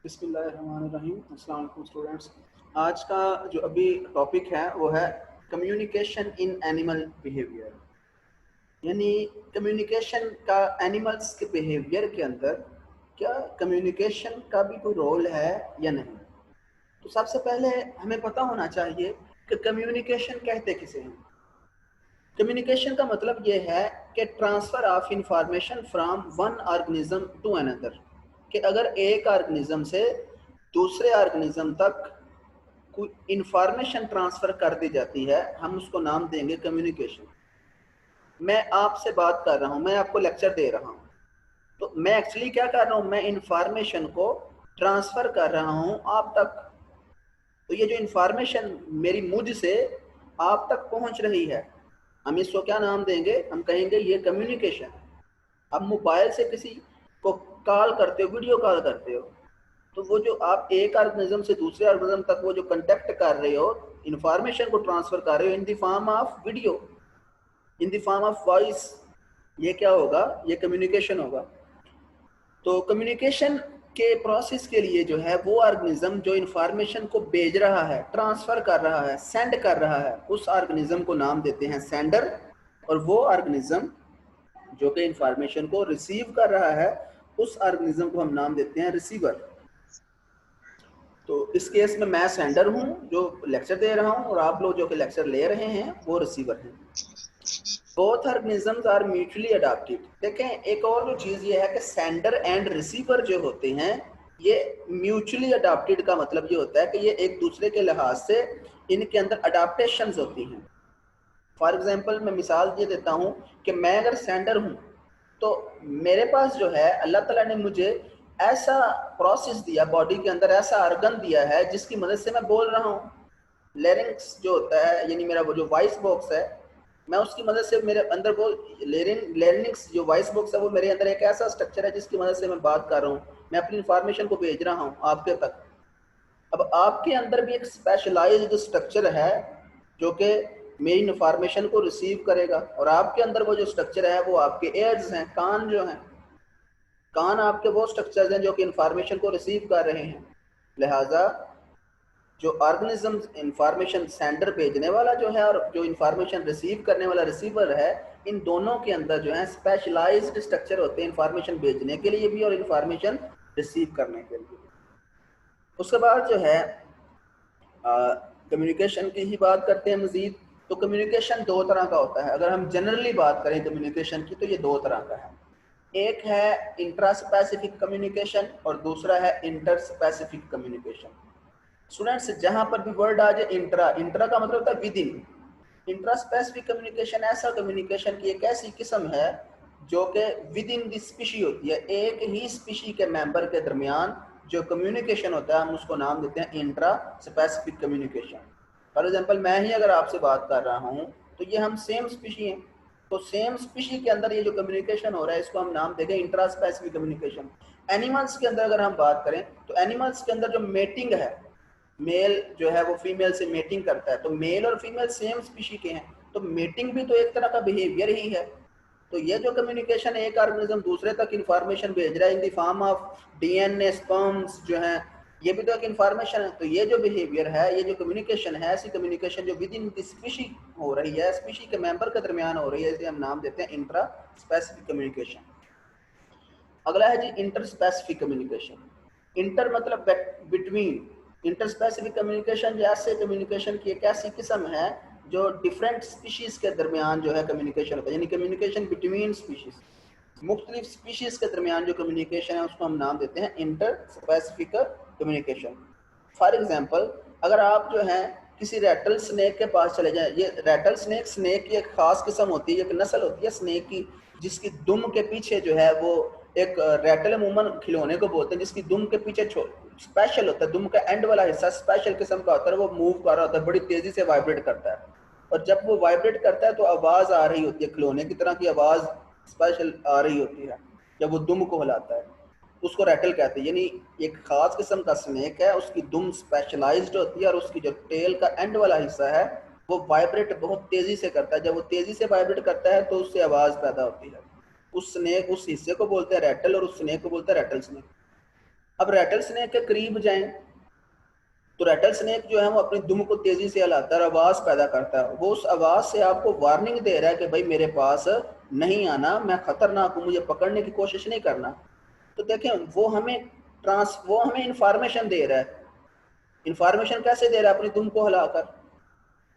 बिस्मिल्लाहिर्रहमानिर्रहीम। अस्सलाम वालेकुम स्टूडेंट्स। आज का जो अभी टॉपिक है वो है कम्युनिकेशन इन एनिमल बिहेवियर, यानी कम्युनिकेशन का एनिमल्स के बिहेवियर के अंदर क्या कम्युनिकेशन का भी कोई रोल है या नहीं। तो सबसे पहले हमें पता होना चाहिए कि कम्युनिकेशन कहते किसे हैं। कम्युनिकेशन का मतलब ये है कि transfer of information from one organism to another, कि अगर एक ऑर्गेनिज्म से दूसरे ऑर्गेनिज्म तक कोई इंफॉर्मेशन ट्रांसफ़र कर दी जाती है, हम उसको नाम देंगे कम्युनिकेशन। मैं आपसे बात कर रहा हूँ, मैं आपको लेक्चर दे रहा हूँ, तो मैं एक्चुअली क्या कर रहा हूँ, मैं इंफॉर्मेशन को ट्रांसफ़र कर रहा हूँ आप तक। तो ये जो इंफॉर्मेशन मेरी मुझ से आप तक पहुँच रही है, हम इसको क्या नाम देंगे, हम कहेंगे ये कम्युनिकेशन। अब मोबाइल से किसी को कॉल करते हो, वीडियो कॉल करते हो, तो वो जो आप एक ऑर्गेनिज्म से दूसरे ऑर्गेनिज्म तक वो जो कंटेक्ट कर रहे हो, इंफॉर्मेशन को ट्रांसफर कर रहे हो इन the form of video, in the form of voice, ये क्या होगा, ये कम्युनिकेशन होगा। तो कम्युनिकेशन के प्रोसेस के लिए जो है वो ऑर्गेनिज्म जो इंफॉर्मेशन को भेज रहा है, ट्रांसफर कर रहा है, सेंड कर रहा है, उस ऑर्गेनिज्म को नाम देते हैं सेंडर, और वो ऑर्गेनिज्म जो कि इंफॉर्मेशन को रिसीव कर रहा है, उस ऑर्गेनिज्म को हम नाम देते हैं रिसीवर। तो इस केस में मैं सेंडर हूं जो लेक्चर दे रहा हूं, और आप लोग जो कि लेक्चर ले रहे हैं वो रिसीवर हैं। Both organisms are mutually adopted. देखें, एक और जो चीज़ ये है कि सेंडर एंड रिसीवर जो होते हैं ये म्यूचुअली अडॉप्टेड का मतलब ये होता है कि ये एक दूसरे के लिहाज से इनके अंदर अडाप्टेशंस होती हैं। फॉर एग्जांपल मैं मिसाल ये देता हूँ कि मैं अगर सेंडर हूँ तो मेरे पास जो है अल्लाह ताला ने मुझे ऐसा प्रोसेस दिया, बॉडी के अंदर ऐसा ऑर्गन दिया है जिसकी मदद से मैं बोल रहा हूँ। लेरिंग्स जो होता है, यानी मेरा वो जो वॉइस बॉक्स है, मैं उसकी मदद से मेरे अंदर वो लेरिंग्स जो वॉइस बॉक्स है वो मेरे अंदर एक ऐसा स्ट्रक्चर है जिसकी मदद से मैं बात कर रहा हूँ, मैं अपनी इंफॉर्मेशन को भेज रहा हूँ आपके तक। अब आपके अंदर भी एक स्पेशलाइज्ड स्ट्रक्चर है जो कि मेरी इंफॉर्मेशन को रिसीव करेगा, और आपके अंदर वो जो स्ट्रक्चर है वो आपके एयर्स हैं, कान जो हैं, कान आपके वो स्ट्रक्चर्स हैं जो कि इंफॉर्मेशन को रिसीव कर रहे हैं। लिहाजा जो ऑर्गेनिज्म इंफॉर्मेशन सेंडर भेजने वाला जो है और जो इंफॉर्मेशन रिसीव करने वाला रिसीवर है, इन दोनों के अंदर जो है स्पेशलाइज्ड स्ट्रक्चर होते हैं इंफॉर्मेशन भेजने के लिए भी और इंफॉर्मेशन रिसीव करने के लिए। उसके बाद जो है कम्युनिकेशन की ही बात करते हैं मजीद। तो कम्युनिकेशन दो तरह का होता है। अगर हम जनरली बात करें कम्युनिकेशन की तो ये दो तरह का है। एक है इंट्रा स्पेसिफिक कम्युनिकेशन और दूसरा है इंटर स्पेसिफिक कम्युनिकेशन। स्टूडेंट्स, जहां पर भी वर्ड आ जाए इंट्रा, इंट्रा का मतलब होता है with in. Intra specific communication ऐसा कम्युनिकेशन की एक ऐसी किस्म है जो कि विद इन द स्पीशी होती है, एक ही स्पीशी के मेंबर के दरमियान जो कम्युनिकेशन होता है हम उसको नाम देते हैं intra specific communication. For example मैं ही अगर आपसे बात कर रहा हूँ तो ये हम सेम स्पीशी हैं, तो सेम स्पीशी के अंदर ये जो कम्युनिकेशन हो रहा है इसको हम नाम देंगे इंट्रा स्पेसिफिक कम्युनिकेशन। एनिमल्स के अंदर अगर हम बात करें तो एनिमल्स के अंदर जो मेटिंग है, मेल जो है वो फीमेल से मेटिंग करता है, तो मेल और फीमेल सेम स्पीशी के हैं, तो मेटिंग भी तो एक तरह का बिहेवियर ही है। तो ये जो कम्युनिकेशन एक ऑर्गेनिज्म दूसरे तक इंफॉर्मेशन भेज रहा है इन the form of DNA sperms जो है, ये भी तो एक इंफॉर्मेशन है। तो ये जो बिहेवियर है, ये जो कम्युनिकेशन है, ऐसी कम्युनिकेशन जो विद इन द स्पीशी हो रही है, स्पीशी के मेंबर के दरमियान हो रही है, इसे हम नाम देते हैं इंट्रा स्पेसिफिक कम्युनिकेशन। अगला है जी इंटर स्पेसिफिक कम्युनिकेशन। इंटर मतलब बिटवीन। इंटर स्पेसिफिक कम्युनिकेशन जो ऐसे कम्युनिकेशन की एक ऐसी किस्म है जो डिफरेंट स्पीशीज के दरमियान जो है कम्युनिकेशन होता है, यानी कम्युनिकेशन बिटवीन स्पीशीज। मुख्तलिफ स्पीशीज के दरमियान जो कम्युनिकेशन है उसको हम नाम देते हैं inter specific communication. For example, अगर आप जो है किसी रेटल स्नेक के पास चले जाएं, ये रेटल स्नेक स्नेक की एक खास किस्म होती है, एक नस्ल होती है स्नेक की, जिसकी दुम के पीछे जो है वो एक रेटल अमूमन खिलौने को बोलते हैं जिसकी दुम के पीछे स्पेशल होता है, दुम का एंड वाला हिस्सा स्पेशल किस्म का होता है, वो मूव कर रहा होता है, बड़ी तेजी से वाइब्रेट करता है, और जब वो वाइब्रेट करता है तो आवाज आ रही होती है, खिलौने की तरह की आवाज स्पेशल आ रही होती है जब वो दुम को हिलाता है, उसको रेटल कहते हैं। यानी एक खास किस्म का स्नेक है, उसकी दुम स्पेशलाइज्ड होती है और उसकी जो टेल का एंड वाला हिस्सा है वो वाइब्रेट बहुत तेजी से करता है। जब वो तेजी से वाइब्रेट करता है तो उससे आवाज पैदा होती है। उस स्नेक उस हिस्से को बोलते हैं रेटल और उस स्नेक को बोलते हैं रेटल स्नेक। अब रेटल स्नेक के करीब जाएं तो रेटल स्नेक जो है वो अपनी दुम को तेजी से हिलाता है और आवाज पैदा करता है। वो उस आवाज से आपको वार्निंग दे रहा है कि भाई मेरे पास नहीं आना, मैं खतरनाक हूँ, मुझे पकड़ने की कोशिश नहीं करना। तो देखें वो हमें इंफॉर्मेशन दे रहा है। इंफॉर्मेशन कैसे दे रहा है? अपनी दुम को हिलाकर।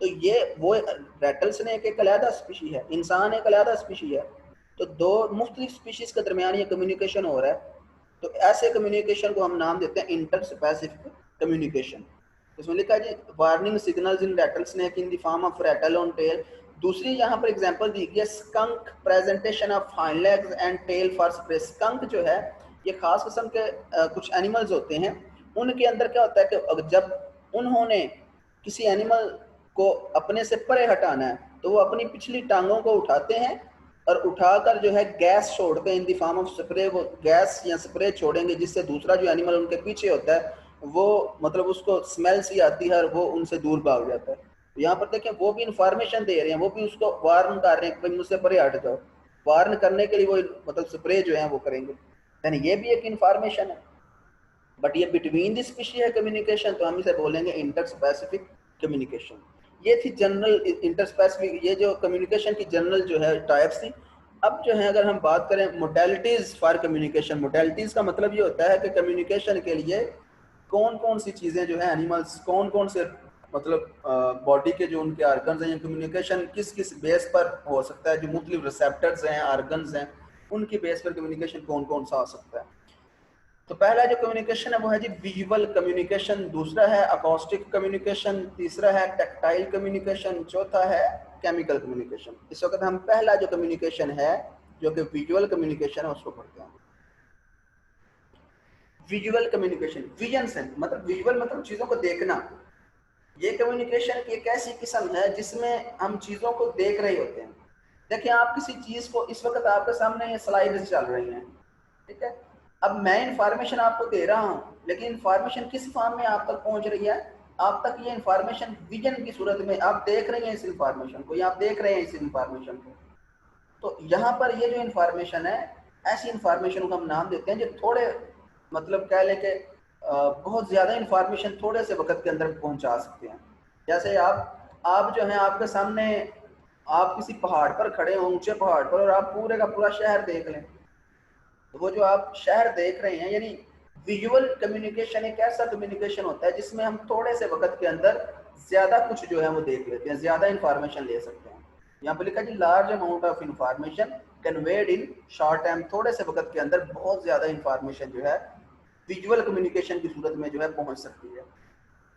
तो ये वो रेटल स्नेक एक अलहदा स्पीशी है, इंसान एक अलहदा स्पीशी है। तो दो मुख्तलिफ स्पीशीज के दरमियान ये कम्युनिकेशन हो रहा है। तो ऐसे कम्युनिकेशन को हम नाम देते हैं इंटर स्पेसिफिक कम्युनिकेशन। इसमें लिखा है जी warning signals in rattlesnake in the form of rattle on tail. दूसरी यहाँ पर एग्जांपल दी गई है skunk presentation of hind legs and tail for spray. Skunk जो है ये खास किस्म के कुछ एनिमल्स होते हैं। उनके अंदर क्या होता है कि जब उन्होंने किसी एनिमल को अपने से परे हटाना है तो वो अपनी पिछली टांगों को उठाते हैं और उठाकर जो है गैस छोड़ते हैं इन द फॉर्म ऑफ स्प्रे। वो गैस या स्प्रे छोड़ेंगे जिससे दूसरा जो एनिमल उनके पीछे होता है वो मतलब उसको स्मेल सी आती है और वो उनसे दूर भाग जाता है। तो यहाँ पर देखें वो भी इंफॉर्मेशन दे रहे हैं, वो भी उसको वार्न कर रहे हैं कि मुझसे परे हट जाओ। वार्न करने के लिए वो मतलब स्प्रे जो है वो करेंगे, यानी ये भी एक इंफॉर्मेशन है। बट ये बिटवीन द स्पीशी है कम्युनिकेशन, तो हम इसे बोलेंगे इंटर स्पेसिफिक कम्युनिकेशन। ये थी जनरल इंटर स्पेसिफिक, ये जो कम्युनिकेशन की जनरल जो है टाइप्स थी। अब जो है अगर हम बात करें मोडेलिटीज फॉर कम्युनिकेशन, मोडेलिटीज का मतलब ये होता है कि कम्युनिकेशन के लिए कौन कौन सी चीज़ें जो है एनिमल्स कौन कौन से मतलब बॉडी के जो उनके आर्गन्स हैं, कम्युनिकेशन किस किस बेस पर हो सकता है, जो मुख्तलिफ रिसेप्टर्स हैं आर्गन्स हैं उनकी बेस पर कम्युनिकेशन कौन कौन सा हो सकता है। तो पहला जो कम्युनिकेशन है वो है जी विजुअल कम्युनिकेशन, दूसरा है अकॉस्टिक कम्युनिकेशन, तीसरा है टैक्टाइल कम्युनिकेशन, चौथा है केमिकल कम्युनिकेशन। इस वक्त हम पहला जो कम्युनिकेशन है जो कि विजुअल कम्युनिकेशन है उसको पढ़ते हैं। विजुअल कम्युनिकेशन, विजन से मतलब विजुअल मतलब चीजों को देखना। ये कम्युनिकेशन की एक ऐसी किस्म है जिसमें हम चीजों को देख रहे होते हैं। देखिए आप किसी चीज को, इस वक्त आपके सामने ये स्लाइड्स चल रही हैं, ठीक है। अब मैं इंफॉर्मेशन आपको दे रहा हूँ लेकिन इंफॉर्मेशन किस फॉर्म में आप तक पहुंच रही है? आप तक ये इंफॉर्मेशन विजन की सूरत में आप देख रहे हैं इस इंफॉर्मेशन को, या आप देख रहे हैं इस इंफॉर्मेशन को। तो यहाँ पर ये जो इंफॉर्मेशन है, ऐसी इंफॉर्मेशन को हम नाम देते हैं जो थोड़े मतलब कह लें कि बहुत ज़्यादा इंफॉर्मेशन थोड़े से वक्त के अंदर पहुँचा सकते हैं। जैसे आप जो है आपके सामने आप किसी पहाड़ पर खड़े हो, ऊंचे पहाड़ पर, और आप पूरे का पूरा शहर देख लें, तो वो जो आप शहर देख रहे हैं यानी विजुअल कम्युनिकेशन एक ऐसा कम्युनिकेशन होता है जिसमें हम थोड़े से वक्त के अंदर ज्यादा कुछ जो है वो देख लेते हैं, ज्यादा इंफॉर्मेशन ले सकते हैं। यहाँ पे लिखा जी large amount of information conveyed in short time, थोड़े से वक्त के अंदर बहुत ज्यादा इंफॉर्मेशन जो है विजुअल कम्युनिकेशन की सूरत में जो है पहुंच सकती है।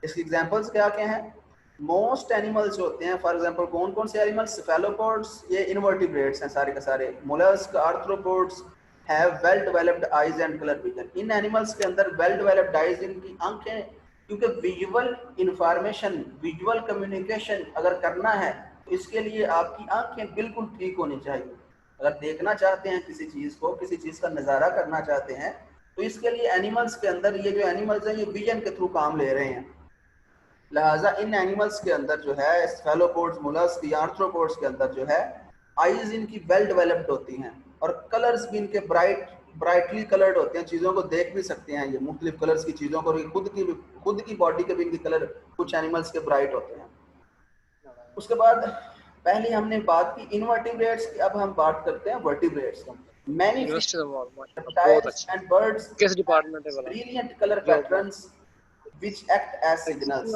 इसकी एग्जांपल्स क्या क्या हैं? मोस्ट एनिमल्स होते हैं, फॉर एग्जांपल कौन कौन से एनिमल्स? सेफेलोपोड्स, ये इनवर्टिब्रेट्स हैं सारे के सारे। Mollusc, arthropods have well developed eyes and colour vision. In animals के अंदर वेल डेवलप्ड आईज, इनकी आंखें, क्योंकि विजुअल इंफॉर्मेशन विजुअल कम्युनिकेशन अगर करना है तो इसके लिए आपकी आंखें बिल्कुल ठीक होनी चाहिए। अगर देखना चाहते हैं किसी चीज को, किसी चीज का नजारा करना चाहते हैं, तो इसके लिए एनिमल्स के अंदर ये जो एनिमल्स हैं ये विजन के थ्रू काम ले रहे हैं। लिहाजा इन एनिमल्स के अंदर जो है स्फेलोपोड्स, मोलस्क, आर्थ्रोपोड्स के अंदर जो है आईज इनकी वेल डेवलप्ड होती हैं और कलर्स भी इनके ब्राइटली कलर्ड होते हैं, चीज़ों को देख भी सकते हैं ये मुख्तलिफ कलर्स की चीज़ों को। खुद की बॉडी के भी इनके कलर कुछ एनिमल्स के ब्राइट होते हैं। उसके बाद पहले हमने बात की इनवर्टिब्रेट्स की, अब हम बात करते हैं वर्टिब्रेट्स की। मैनी फिश, बहुत reptiles अच्छा। and birds किस डिपार्टमेंट है वाला? brilliant color patterns which act as signals।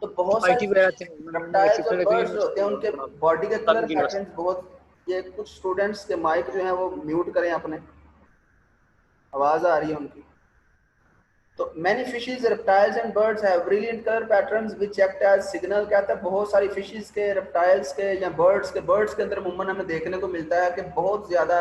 तो बहुत आईटी सारी पे आते हैं, मैंने रेप्टाइल्स और शिफ्ट बर्ड्स जो होते हैं उनके बॉडी के कलर यूनिवर्सिटी। पैटर्न्स बहुत, ये कुछ स्टूडेंट्स के माइक जो है वो म्यूट करें अपने, आवाज आ रही है उनकी। तो many fishes, reptiles and birds have brilliant colour patterns which act as signal. कहता है बहुत सारी फिशेज के, रेप्टाइल्स के या बर्ड्स के अंदर अमूमन हमें देखने को मिलता है कि बहुत ज़्यादा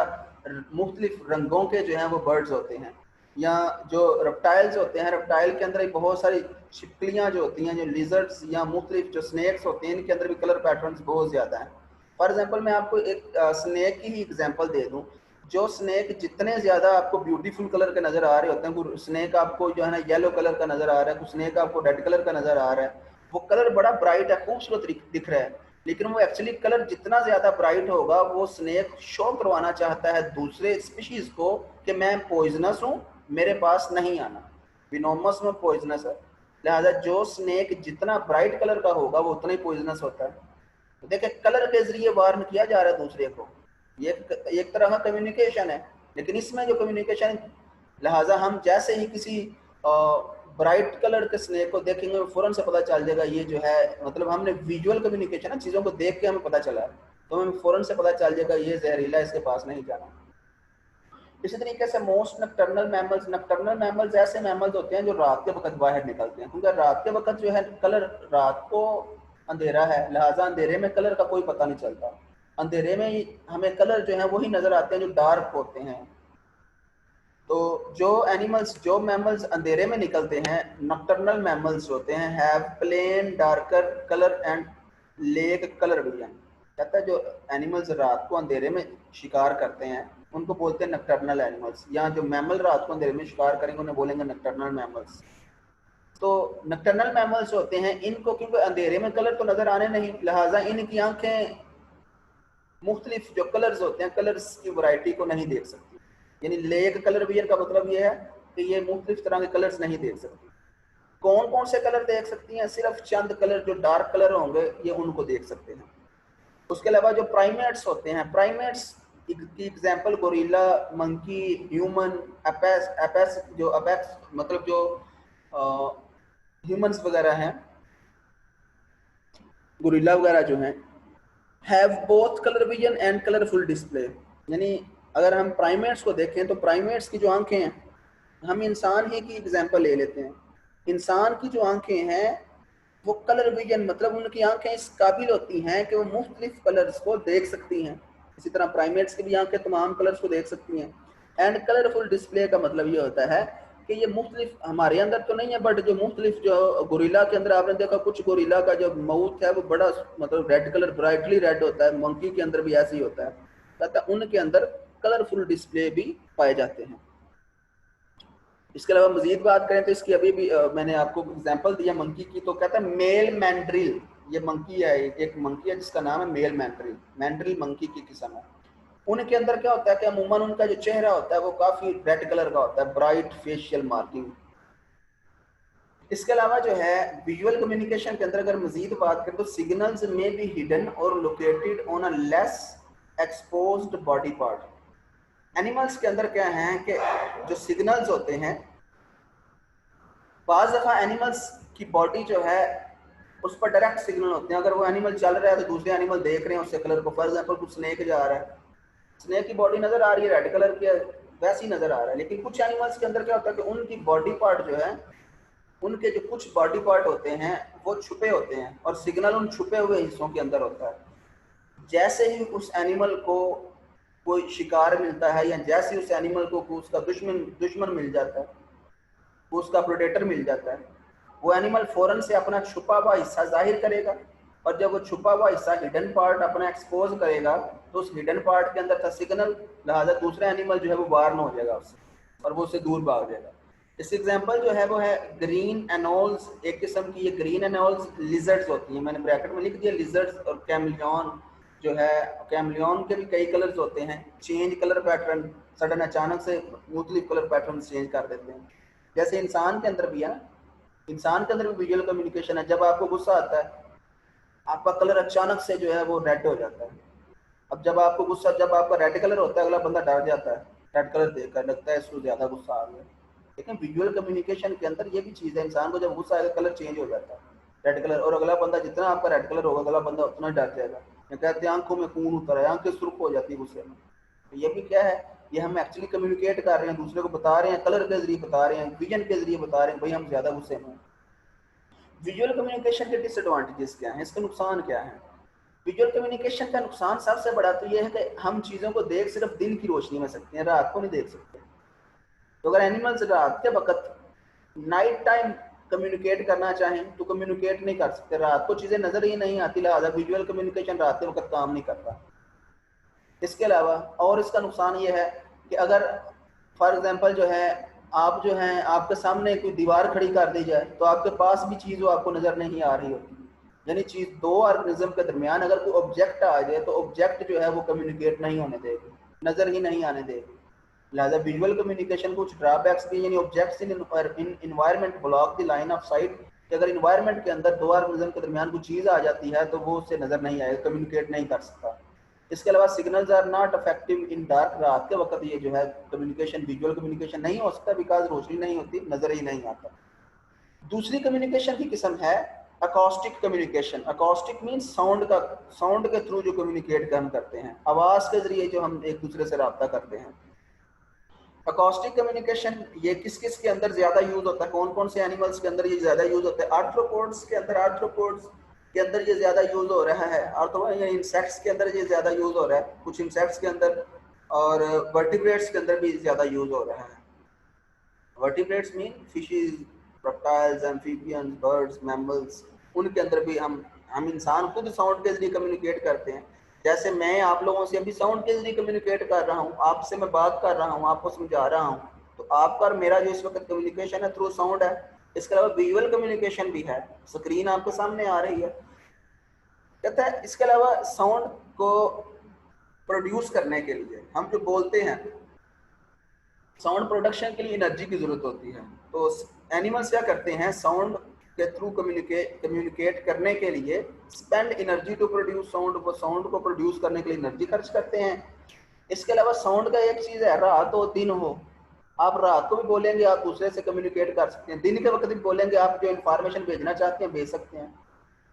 मुख्तलिफ रंगों के जो हैं वो बर्ड्स होते हैं। या जो रेप्टाइल्स होते हैं, रेप्टाइल के अंदर एक बहुत सारी छिपकलियाँ जो होती हैं, जो लिजर्ड्स या मुख्तलिफ जो स्नेक्स होते हैं, इनके अंदर भी कलर पैटर्न्स बहुत ज़्यादा हैं। फॉर एग्जाम्पल मैं आपको एक स्नेक की ही एग्जाम्पल दे दूँ। जो स्नेक जितने ज्यादा आपको ब्यूटीफुल कलर के नजर आ रहे होते हैं, कुछ स्नेक आपको जो है ना येलो कलर का नजर आ रहा है, कुछ स्नेक आपको रेड कलर का नजर आ रहा है, वो कलर बड़ा ब्राइट है, खूबसूरत दिख रहा है, लेकिन वो एक्चुअली कलर जितना ज्यादा ब्राइट होगा वो स्नेक शो करवाना चाहता है दूसरे स्पीशीज को कि मैं पॉइजनस हूँ मेरे पास नहीं आना। विनोमस में पॉइजनस है, लिहाजा जो स्नेक जितना ब्राइट कलर का होगा वो उतना ही पॉइजनस होता है। तो देखिए कलर के जरिए वार्न किया जा रहा है दूसरे को, ये एक तरह का कम्युनिकेशन है। लेकिन इसमें जो कम्युनिकेशन, लिहाजा हम जैसे ही किसी ब्राइट कलर के स्नेक को देखेंगे फौरन से पता चल जाएगा ये जो है, मतलब हमने विजुअल कम्युनिकेशन है, चीज़ों को देख के हमें पता चला है, तो हमें फौरन से पता चल जाएगा ये जहरीला, इसके पास नहीं जाना। इसी तरीके से मोस्ट नक्टर्नल मैमल्स ऐसे मैमल्स होते हैं जो रात के वक्त बाहर निकलते हैं, क्योंकि रात के वक्त जो है कलर, रात को अंधेरा है, लिहाजा अंधेरे में कलर का कोई पता नहीं चलता। अंधेरे में हमें कलर जो है वही नजर आते हैं जो डार्क होते हैं। तो जो एनिमल्स, जो मैमल्स अंधेरे में निकलते हैं, नक्टर्नल मैमल्स होते हैं, have plain darker colour and lack colour vision. कहता है जो एनिमल्स रात को अंधेरे में शिकार करते हैं उनको बोलते हैं नक्टर्नल एनिमल्स, या जो मैमल रात को अंधेरे में शिकार करेंगे उन्हें बोलेंगे नक्टर्नल मैमल्स। तो नक्टर्नल मैमल्स होते हैं, इनको क्योंकि अंधेरे में कलर तो नजर आने नहीं, लिहाजा इनकी आंखें मुख्तलिफ जो कलर्स होते हैं, कलर्स की वैरायटी को नहीं देख सकती। यानी लेक कलर विजन का मतलब ये है कि ये मुख्तलिफ तरह के कलर्स नहीं देख सकती। कौन कौन से कलर देख सकती हैं? सिर्फ चंद कलर जो डार्क कलर होंगे ये उनको देख सकते हैं। उसके अलावा जो प्राइमेट्स होते हैं, प्राइमेट्स की example gorilla, monkey, human, Apis जो अपेक्स मतलब जो ह्यूमंस वगैरह हैं, गोरिल्ला वगैरह जो हैं, have both colour vision and colourful display. यानी अगर हम प्राइमेट्स को देखें तो प्राइमेट्स की जो आंखें हैं, हम इंसान ही की एग्जांपल ले लेते हैं, इंसान की जो आंखें हैं वो कलर विजन मतलब उनकी आंखें इस काबिल होती हैं कि वो मुख्तलिफ कलर्स को देख सकती हैं। इसी तरह प्राइमेट्स की भी आंखें तमाम कलर्स को देख सकती हैं। एंड कलरफुल डिस्प्ले का मतलब ये होता है कि ये मुख्तलिफ, हमारे अंदर तो नहीं है बट जो मुख्तलिफ, जो गोरिल्ला के अंदर आपने देखा कुछ गोरिल्ला का जो माउथ है वो बड़ा मतलब रेड कलर, ब्राइटली रेड होता है, मंकी के अंदर भी ऐसे ही होता है, कहता है उनके अंदर कलरफुल डिस्प्ले भी पाए जाते हैं। इसके अलावा मजीद बात करें तो इसकी अभी भी मैंने आपको एग्जांपल दिया मंकी की, तो कहता है मेल मैंड्रिल, ये मंकी है, एक मंकी है जिसका नाम है मेल मैंड्रिल, मैंड्रिल मंकी की किस्म है। उनके अंदर क्या होता है कि अमूमन उनका जो चेहरा होता है वो काफी रेड कलर का होता है, ब्राइट फेशियल मार्किंग। इसके अलावा जो है विजुअल कम्युनिकेशन के अंदर अगर मजीद बात करें तो सिग्नल्स में बी हिडन और located on a less exposed body part. Animals के अंदर क्या है कि जो सिग्नल्स होते हैं, बाज़ दफ़ा एनिमल्स की बॉडी जो है उस पर डायरेक्ट सिग्नल होते हैं। अगर वो एनिमल चल रहा है तो दूसरे एनिमल देख रहे हैं उससे कलर को, फॉर एग्जांपल कुछ स्नेक जा रहा है, स्नेक की बॉडी नजर आ रही है रेड कलर की, वैसे ही नजर आ रहा है। लेकिन कुछ एनिमल्स के अंदर क्या होता है कि उनकी बॉडी पार्ट जो है, उनके जो कुछ बॉडी पार्ट होते हैं वो छुपे होते हैं और सिग्नल उन छुपे हुए हिस्सों के अंदर होता है। जैसे ही उस एनिमल को कोई शिकार मिलता है या जैसे ही उस एनिमल को उसका दुश्मन मिल जाता है, उसका प्रेडेटर मिल जाता है, वो एनिमल फौरन से अपना छुपा हुआ हिस्सा जाहिर करेगा, और जब वो छुपा हुआ हिस्सा हिडन पार्ट अपना एक्सपोज करेगा तो उस हिडन पार्ट के अंदर था सिग्नल, लिहाजा दूसरा एनिमल जो है वो वार्न हो जाएगा उससे और वो उससे दूर भाग जाएगा। इस एग्जांपल जो है वो है ग्रीन एनोल्स, एक किस्म की ये ग्रीन एनोल्स लिजर्ड्स होती हैं, मैंने ब्रैकेट में लिख दिया लिजर्ड्स, और कैमलियन जो है, कैमलियन के भी कई कलर्स होते हैं, चेंज कलर पैटर्न, सडन अचानक से मुख्तलिफ कलर पैटर्न चेंज कर देते हैं। जैसे इंसान के अंदर भी है ना, इंसान के अंदर भी विजुअल कम्युनिकेशन है। जब आपको गुस्सा आता है आपका कलर अचानक से जो है वो रेड हो जाता है। अब जब आपको गुस्सा, जब आपका रेड कलर होता है अगला बंदा डर जाता है, रेड कलर देखकर लगता है इसको ज्यादा गुस्सा आ गया। लेकिन विजुअल कम्युनिकेशन के अंदर ये भी चीज़ है, इंसान को जब गुस्सा आएगा कलर चेंज हो जाता है रेड कलर, और अगला बंदा जितना आपका रेड कलर होगा अगला बंदा उतना डर जाएगा। या कहते हैं आंखों में खून उतर है, आंखें सुर्ख हो जाती है गुस्से में। तो ये भी क्या है, ये हम एक्चुअली कम्युनिकेट कर रहे हैं, दूसरे को बता रहे हैं, कलर के जरिए बता रहे हैं, विजन के जरिए बता रहे हैं भाई हम ज्यादा गुस्से में। विजुअल कम्युनिकेशन के डिसएडवांटेजेस क्या हैं, इसके नुकसान क्या हैं? विजुअल कम्युनिकेशन का नुकसान सबसे बड़ा तो ये है कि हम चीज़ों को देख सिर्फ दिन की रोशनी में सकते हैं, रात को नहीं देख सकते। तो अगर एनिमल्स रात के वक्त नाइट टाइम कम्युनिकेट करना चाहें तो कम्युनिकेट नहीं कर सकते, रात को चीज़ें नजर ही नहीं आती, लिहाजा विजुअल कम्युनिकेशन रात के वक्त काम नहीं करता। इसके अलावा और इसका नुकसान ये है कि अगर फॉर एग्जांपल जो है आप जो हैं आपके सामने कोई दीवार खड़ी कर दी जाए तो आपके पास भी चीज़ वो आपको नज़र नहीं आ रही होती, यानी चीज़ दो ऑर्गेनिज्म के दरमियान अगर कोई ऑब्जेक्ट आ जाए तो ऑब्जेक्ट जो है वो कम्युनिकेट नहीं होने देगी, नज़र ही नहीं आने देगी। लिहाजा विजुअल कम्युनिकेशन कुछ ड्रॉबैक्स भी, यानी objects in environment block the line of site, कि अगर इन्वायरमेंट के अंदर दो ऑर्गेनिज्म के दरमियान कुछ चीज़ आ जाती है तो वो उससे नज़र नहीं आएगा, कम्युनिकेट नहीं कर सकता। इसके अलावा signals are not effective in dark, रात के वक्त ये जो है कम्युनिकेशन, विजुअल कम्युनिकेशन नहीं हो सकता, बिकॉज रोशनी नहीं होती, नज़र ही नहीं आता। दूसरी कम्युनिकेशन की किस्म है acoustic communication. Acoustic means sound के थ्रू जो कम्युनिकेट हम करते हैं, आवाज़ के जरिए जो हम एक दूसरे से रब्ता करते हैं। अकॉस्टिक कम्युनिकेशन ये किस किस के अंदर ज्यादा यूज होता है, कौन कौन से एनिमल्स के अंदर ये ज्यादा यूज होता है? आर्थ्रोपोड्स के अंदर, ये ज्यादा यूज हो रहा है। इंसेक्ट्स के अंदर ये ज्यादा यूज हो रहा है, कुछ इंसेक्ट्स के अंदर, और वर्टिब्रेट्स के अंदर भी ज्यादा यूज हो रहा है। Vertebrates mean fishes, reptiles, amphibians, birds, mammals, उनके अंदर भी हम इंसान खुद साउंड के जरिए कम्युनिकेट करते हैं। जैसे मैं आप लोगों से अभी साउंड के जरिए कम्युनिकेट कर रहा हूँ, आपसे मैं बात कर रहा हूँ, आपको समझा रहा हूँ, तो आपका और मेरा जो इस वक्त कम्युनिकेशन है थ्रू साउंड है। इसके अलावा विजुअल कम्युनिकेशन भी है, स्क्रीन आपके सामने आ रही है। कहता है इसके अलावा साउंड को प्रोड्यूस करने के लिए हम जो बोलते हैं, साउंड प्रोडक्शन के लिए एनर्जी की जरूरत होती है। तो एनिमल्स क्या करते हैं, साउंड के थ्रू कम्युनिकेट करने के लिए spend energy to produce sound, वो साउंड को प्रोड्यूस करने के लिए एनर्जी खर्च करते हैं। इसके अलावा साउंड का एक चीज है, रात हो दिन हो, आप रात को भी बोलेंगे, आप दूसरे से कम्युनिकेट कर सकते हैं, दिन के वक्त भी बोलेंगे, आप जो इन्फॉर्मेशन भेजना चाहते हैं भेज सकते हैं।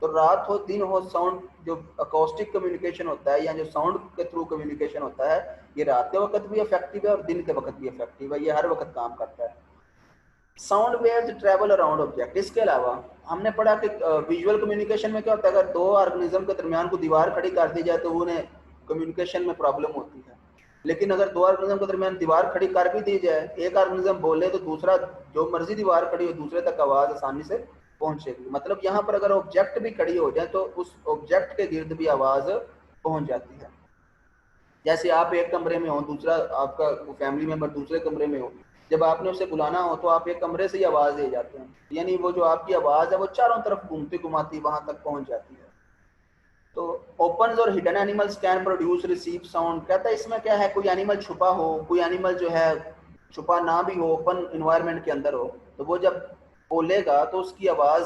तो रात हो दिन हो, साउंड जो अकॉस्टिक कम्युनिकेशन होता है या जो साउंड के थ्रू कम्युनिकेशन होता है, ये रात के वक्त भी इफेक्टिव है और दिन के वक्त भी इफेक्टिव है, ये हर वक्त काम करता है। Sound waves travel around object. इसके अलावा हमने पढ़ा कि विजुअल कम्युनिकेशन में क्या होता है, अगर दो ऑर्गेनिज्म के दरमियान को दीवार खड़ी कर दी जाए तो उन्हें कम्युनिकेशन में प्रॉब्लम होती है। लेकिन अगर दो ऑर्गेनिज्म के दरमियान दीवार खड़ी कर भी दी जाए, एक ऑर्गेनिज्म बोले तो दूसरा जो मर्जी दीवार खड़ी हो दूसरे तक आवाज आसानी से पहुंचेगी। मतलब यहाँ पर अगर ऑब्जेक्ट भी खड़ी हो जाए तो उस ऑब्जेक्ट के गिर्द भी आवाज पहुंच जाती है। जैसे आप एक कमरे में हो, दूसरा आपका फैमिली मेंबर दूसरे कमरे में हो, जब आपने उसे बुलाना हो तो आप एक कमरे से ही आवाज दे जाते हैं, यानी वो जो आपकी आवाज है वो चारों तरफ घूमती घुमाती वहां तक पहुंच जाती है। तो ओपन और hidden animals can produce receive sound. कहता है इसमें क्या है, कोई एनिमल छुपा हो, कोई एनिमल जो है छुपा ना भी हो, ओपन इन्वायरमेंट के अंदर हो, तो वो जब बोलेगा तो उसकी आवाज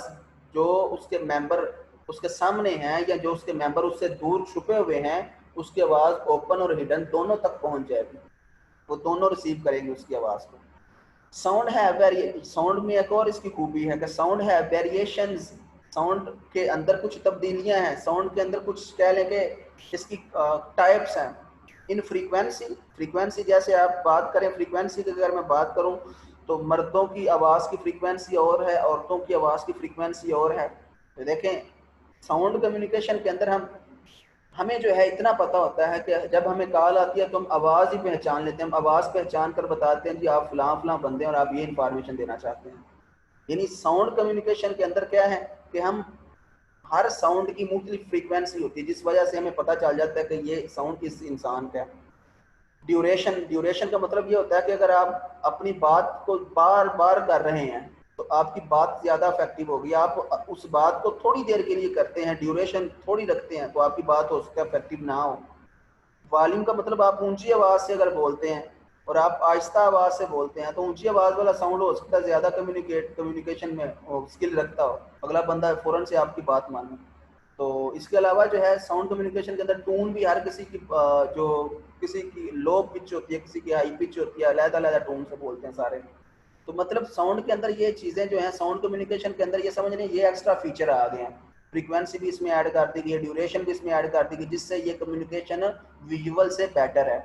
जो उसके मेंबर उसके सामने हैं या जो उसके मेंबर उससे दूर छुपे हुए हैं, उसकी आवाज ओपन और हिडन दोनों तक पहुंच जाएगी, वो दोनों रिसीव करेंगे उसकी आवाज को। साउंड है साउंड में एक और इसकी खूबी है कि साउंड है वेरिएशंस। साउंड के अंदर कुछ तब्दीलियां हैं, साउंड के अंदर कुछ कह लें कि इसकी टाइप्स हैं। इन फ्रीक्वेंसी जैसे आप बात करें, फ्रीक्वेंसी की अगर मैं बात करूं तो मर्दों की आवाज़ की फ्रीक्वेंसी और है, औरतों की आवाज़ की फ्रीक्वेंसी और है। तो देखें साउंड कम्युनिकेशन के अंदर हमें जो है इतना पता होता है कि जब हमें कॉल आती है तो हम आवाज़ ही पहचान लेते हैं, हम आवाज़ पहचान कर बताते हैं कि आप फलां फलां बंदे हैं और आप ये इंफॉर्मेशन देना चाहते हैं। यानी साउंड कम्युनिकेशन के अंदर क्या है कि हम हर साउंड की मुख्तलिफ फ्रीक्वेंसी होती है, जिस वजह से हमें पता चल जाता है कि ये साउंड किस इंसान का है। ड्यूरेशन का मतलब ये होता है कि अगर आप अपनी बात को बार बार कर रहे हैं तो आपकी बात ज़्यादा इफेक्टिव होगी। आप उस बात को थोड़ी देर के लिए करते हैं, ड्यूरेशन थोड़ी रखते हैं, तो आपकी बात हो सकता है इफेक्टिव ना हो। वॉल्यूम का मतलब आप ऊंची आवाज़ से अगर बोलते हैं और आप आहिस्ता आवाज़ से बोलते हैं तो ऊंची आवाज़ वाला साउंड हो सकता है ज़्यादा कम्युनिकेशन में स्किल रखता हो, अगला बंदा फ़ौरन से आपकी बात माने। तो इसके अलावा जो है साउंड कम्युनिकेशन के अंदर टून भी हर किसी की जो किसी की लो पिच होती है, किसी की हाई पिच होती है, अलग-अलग टोन से बोलते हैं सारे। तो मतलब साउंड के अंदर ये चीज़ें जो हैं साउंड कम्युनिकेशन के अंदर ये समझ लें ये एक्स्ट्रा फीचर आ गए हैं। फ्रीक्वेंसी भी इसमें ऐड कर दी गई है, ड्यूरेशन भी इसमें ऐड कर दी गई, जिससे ये कम्युनिकेशन विजुअल से बेटर है।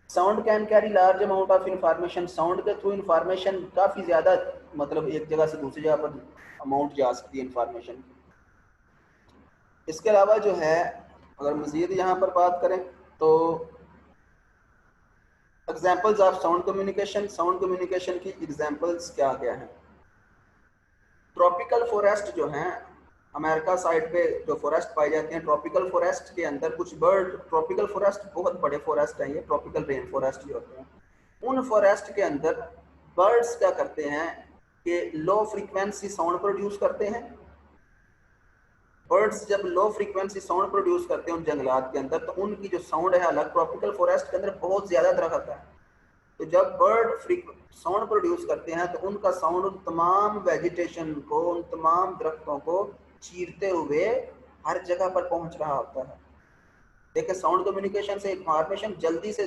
Sound can carry large amount of information. Sound के थ्रू इंफॉर्मेशन काफ़ी ज़्यादा, मतलब एक जगह से दूसरी जगह पर अमाउंट जा सकती है इंफॉर्मेशन। इसके अलावा जो है अगर मज़ीद यहाँ पर बात करें तो एग्जाम्पल्स ऑफ साउंड कम्युनिकेशन की एग्जाम्पल्स क्या क्या हैं? ट्रॉपिकल फॉरेस्ट जो हैं, अमेरिका साइड पे जो फॉरेस्ट पाए जाते हैं, ट्रॉपिकल फॉरेस्ट के अंदर कुछ बर्ड, ट्रॉपिकल फॉरेस्ट बहुत बड़े फॉरेस्ट हैं, ये ट्रॉपिकल रेन फॉरेस्ट जो होते हैं, उन फॉरेस्ट के अंदर बर्ड्स क्या करते हैं कि लो फ्रीक्वेंसी साउंड प्रोड्यूस करते हैं। बर्ड्स जब लो फ्रीक्वेंसी साउंड प्रोड्यूस करते हैं उन जंगलात के अंदर, तो उनकी जो साउंड है, अलग ट्रॉपिकल फॉरेस्ट के अंदर बहुत ज़्यादा दरख्त है, तो जब बर्ड साउंड प्रोड्यूस करते हैं तो उनका साउंड उन तमाम वेजिटेशन को, उन तमाम दरख्तों को चीरते हुए हर जगह पर पहुंच रहा होता है। देखिए साउंड कम्युनिकेशन से इंफॉर्मेशन जल्दी से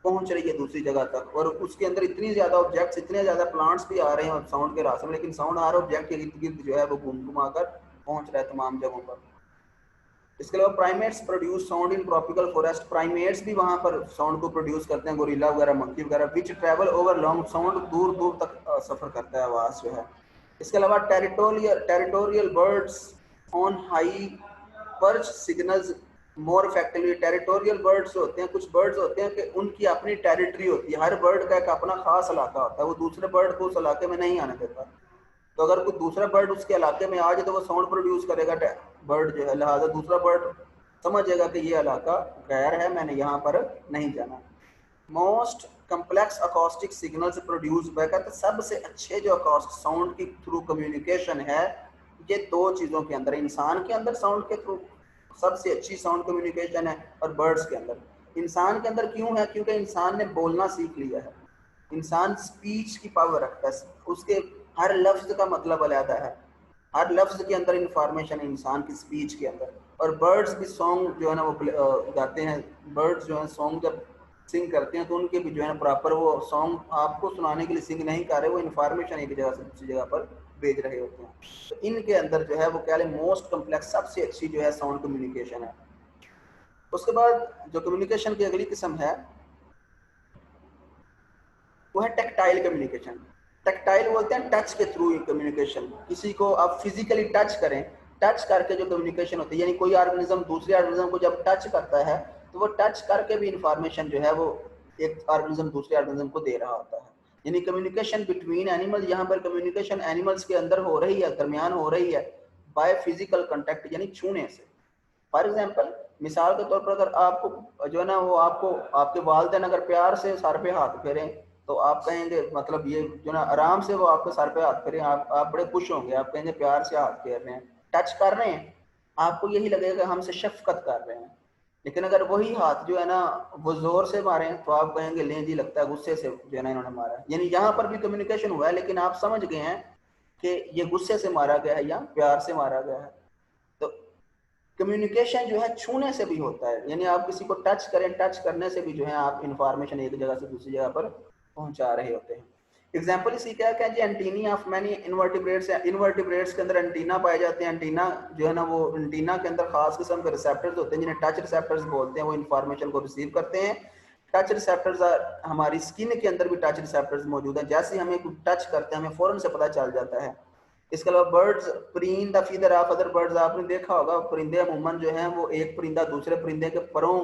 पहुंच रही है दूसरी जगह तक, और उसके अंदर इतनी ज्यादा ऑब्जेक्ट्स, इतने ज्यादा प्लांट्स भी आ रहे हैं साउंड के रास्ते में, लेकिन साउंड हर ऑब्जेक्ट के इर्द गिर्द जो है वो घूम घुमा कर पहुंच रहा है तमाम जगहों पर। इसके अलावा primates produce sound in tropical forest, primates भी वहां पर साउंड को प्रोड्यूस करते हैं, गोरिल्ला वगैरह, मंकी वगैरह, विच ट्रैवल ओवर लॉन्ग, साउंड दूर दूर तक सफर करता है आवाज जो है। इसके अलावा territorial birds on high perch signals more effectively, territorial birds होते हैं, कुछ बर्ड्स होते हैं कि उनकी अपनी टेरिटरी होती है, हर बर्ड का एक अपना खास इलाका होता है, वो दूसरे बर्ड को उस इलाके में नहीं आने देता। तो अगर कोई दूसरा बर्ड उसके इलाके में आ जाए तो वो साउंड प्रोड्यूस करेगा बर्ड जो है, लिहाजा दूसरा बर्ड समझेगा कि ये इलाका गैर है, मैंने यहाँ पर नहीं जाना। Most complex acoustic signals produce by, कहते सबसे अच्छे जो अकॉस्टिक साउंड की थ्रू कम्युनिकेशन है ये दो चीज़ों के अंदर, इंसान के अंदर साउंड के थ्रू सबसे अच्छी साउंड कम्युनिकेशन है, और बर्ड्स के अंदर। इंसान के अंदर क्यों है? क्योंकि इंसान ने बोलना सीख लिया है, इंसान स्पीच की पावर रखता है, उसके हर लफ्ज का मतलब अलग है, हर लफ्ज के अंदर इंफॉर्मेशन है इंसान की स्पीच के अंदर। और बर्ड्स भी सॉन्ग जो है ना वो गाते हैं, बर्ड्स जो है सॉन्ग जब सिंग करते हैं तो उनके भी जो है प्रॉपर वो सॉन्ग आपको सुनाने के लिए सिंग नहीं कर रहे, वो इंफॉर्मेशन एक जगह से दूसरी जगह पर भेज रहे होते हैं। तो इनके अंदर जो है वो क्या है, मोस्ट कम्प्लेक्स सबसे अच्छी जो है साउंड कम्युनिकेशन है। उसके बाद जो कम्युनिकेशन की अगली किस्म है वो है टेक्टाइल कम्युनिकेशन। टेक्टाइल बोलते हैं टच के थ्रू कम्युनिकेशन, किसी को आप फिजिकली टच करें, टच करके जो कम्युनिकेशन होती है, यानी कोई ऑर्गेनिज्म दूसरे ऑर्गेनिज्म को जब टच करता है तो वो टच करके भी इंफॉर्मेशन जो है वो एक ऑर्गेनिज्म दूसरे ऑर्गेनिज्म को दे रहा होता है। यानी कम्युनिकेशन बिटवीन एनिमल, यहाँ पर कम्युनिकेशन एनिमल्स के अंदर हो रही है, दरमियान हो रही है बाय फिजिकल कांटेक्ट, यानी छूने से। फॉर एग्जाम्पल, मिसाल के तौर पर अगर आपको जो है ना वो आपको आपके वालिदैन अगर प्यार से सर पे हाथ फेरें तो आप कहेंगे, मतलब ये जो ना आराम से वो आपके सर पे हाथ फेरें, आप बड़े खुश होंगे, आप कहेंगे प्यार से हाथ फेर रहे हैं, टच कर रहे हैं, आपको यही लगेगा हमसे शफकत कर रहे हैं। लेकिन अगर वही हाथ जो है ना वो जोर से मारे तो आप कहेंगे ले जी लगता है गुस्से से जो है ना इन्होंने मारा। यानी यहाँ पर भी कम्युनिकेशन हुआ है, लेकिन आप समझ गए हैं कि ये गुस्से से मारा गया है या प्यार से मारा गया है। तो कम्युनिकेशन जो है छूने से भी होता है, यानी आप किसी को टच करें, टच करने से भी जो है आप इंफॉर्मेशन एक जगह से दूसरी जगह पर पहुंचा रहे होते हैं। एग्जाम्पल इसी क्या है जी, antennae of many invertebrates, invertebrates के अंदर एंटीना पाए जाते हैं। एंटीना जो है ना वो एंटीना के अंदर खास किस्म के रिसेप्टर्स होते हैं जिन्हें टच रिसेप्टर्स बोलते हैं, वो इंफॉर्मेशन को रिसीव करते हैं। टच रिसेप्टर्स हमारी स्किन के अंदर भी टच रिसेप्टर्स मौजूद हैं, जैसे हमें कुछ टच करते हैं हमें फौरन से पता चल जाता है। इसके अलावा बर्ड्स, परिंद the feather of other birds, आपने देखा होगा परिंदे अमूमन जो हैं वो एक परिंदा दूसरे परिंदे के परों